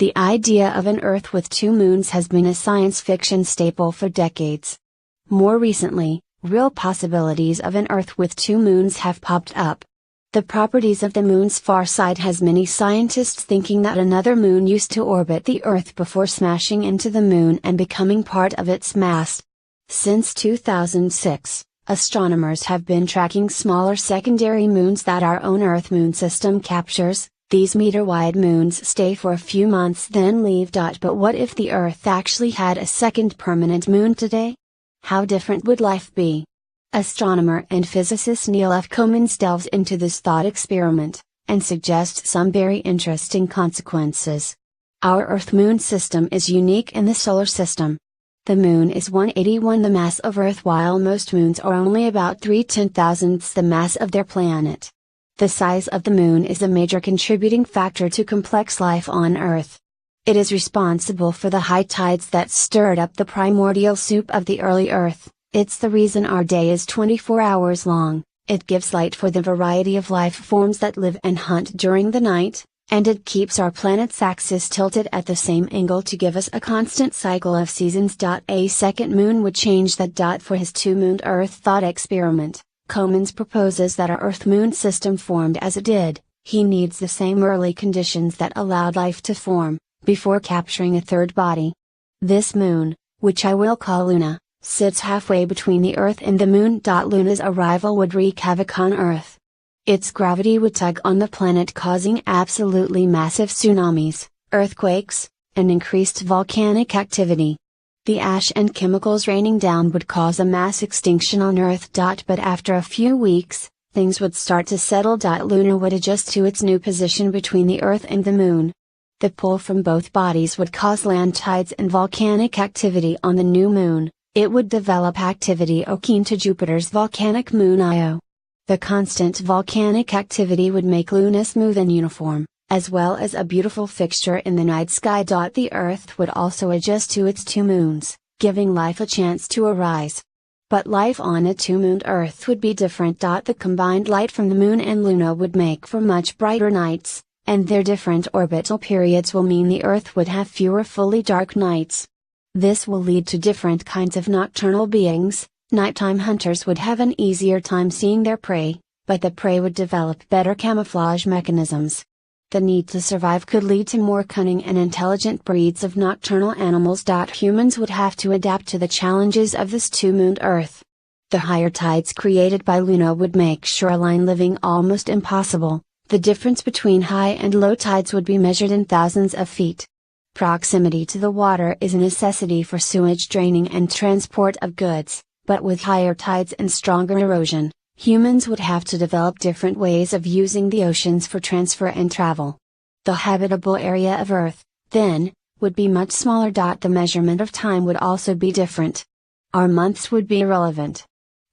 The idea of an Earth with two moons has been a science fiction staple for decades. More recently, real possibilities of an Earth with two moons have popped up. The properties of the moon's far side has many scientists thinking that another moon used to orbit the Earth before smashing into the moon and becoming part of its mass. Since 2006, astronomers have been tracking smaller secondary moons that our own Earth moon system captures. These meter-wide moons stay for a few months then leave. But what if the Earth actually had a second permanent moon today? How different would life be? Astronomer and physicist Neil F. Comins delves into this thought experiment, and suggests some very interesting consequences. Our Earth-Moon system is unique in the solar system. The Moon is 1/81 the mass of Earth while most moons are only about 3/10,000ths the mass of their planet. The size of the Moon is a major contributing factor to complex life on Earth. It is responsible for the high tides that stirred up the primordial soup of the early Earth. It's the reason our day is 24 hours long, it gives light for the variety of life forms that live and hunt during the night, and it keeps our planet's axis tilted at the same angle to give us a constant cycle of seasons. A second moon would change that. For his two-mooned Earth thought experiment, Comins proposes that our Earth-Moon system formed as it did. He needs the same early conditions that allowed life to form, before capturing a third body. This moon, which I will call Luna, sits halfway between the Earth and the Moon. Luna's arrival would wreak havoc on Earth. Its gravity would tug on the planet causing absolutely massive tsunamis, earthquakes, and increased volcanic activity. The ash and chemicals raining down would cause a mass extinction on Earth. But after a few weeks, things would start to settle. Luna would adjust to its new position between the Earth and the Moon. The pull from both bodies would cause land tides and volcanic activity on the new moon. It would develop activity akin to Jupiter's volcanic moon Io. The constant volcanic activity would make Luna smooth and uniform, as well as a beautiful fixture in the night sky. The Earth would also adjust to its two moons, giving life a chance to arise. But life on a two-mooned Earth would be different. The combined light from the Moon and Luna would make for much brighter nights, and their different orbital periods will mean the Earth would have fewer fully dark nights. This will lead to different kinds of nocturnal beings. Nighttime hunters would have an easier time seeing their prey, but the prey would develop better camouflage mechanisms. The need to survive could lead to more cunning and intelligent breeds of nocturnal animals. Humans would have to adapt to the challenges of this two-mooned Earth. The higher tides created by Luna would make shoreline living almost impossible. The difference between high and low tides would be measured in thousands of feet. Proximity to the water is a necessity for sewage draining and transport of goods, but with higher tides and stronger erosion, humans would have to develop different ways of using the oceans for transfer and travel. The habitable area of Earth, then, would be much smaller. The measurement of time would also be different. Our months would be irrelevant.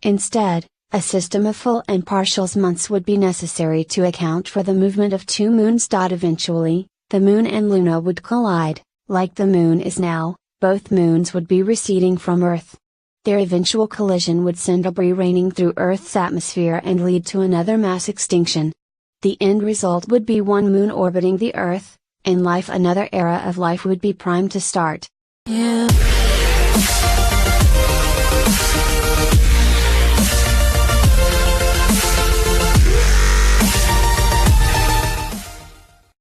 Instead, a system of full and partials months would be necessary to account for the movement of two moons. Eventually, the Moon and Luna would collide. Like the Moon is now, both moons would be receding from Earth. Their eventual collision would send debris raining through Earth's atmosphere and lead to another mass extinction. The end result would be one moon orbiting the Earth, and another era of life would be primed to start. Yeah.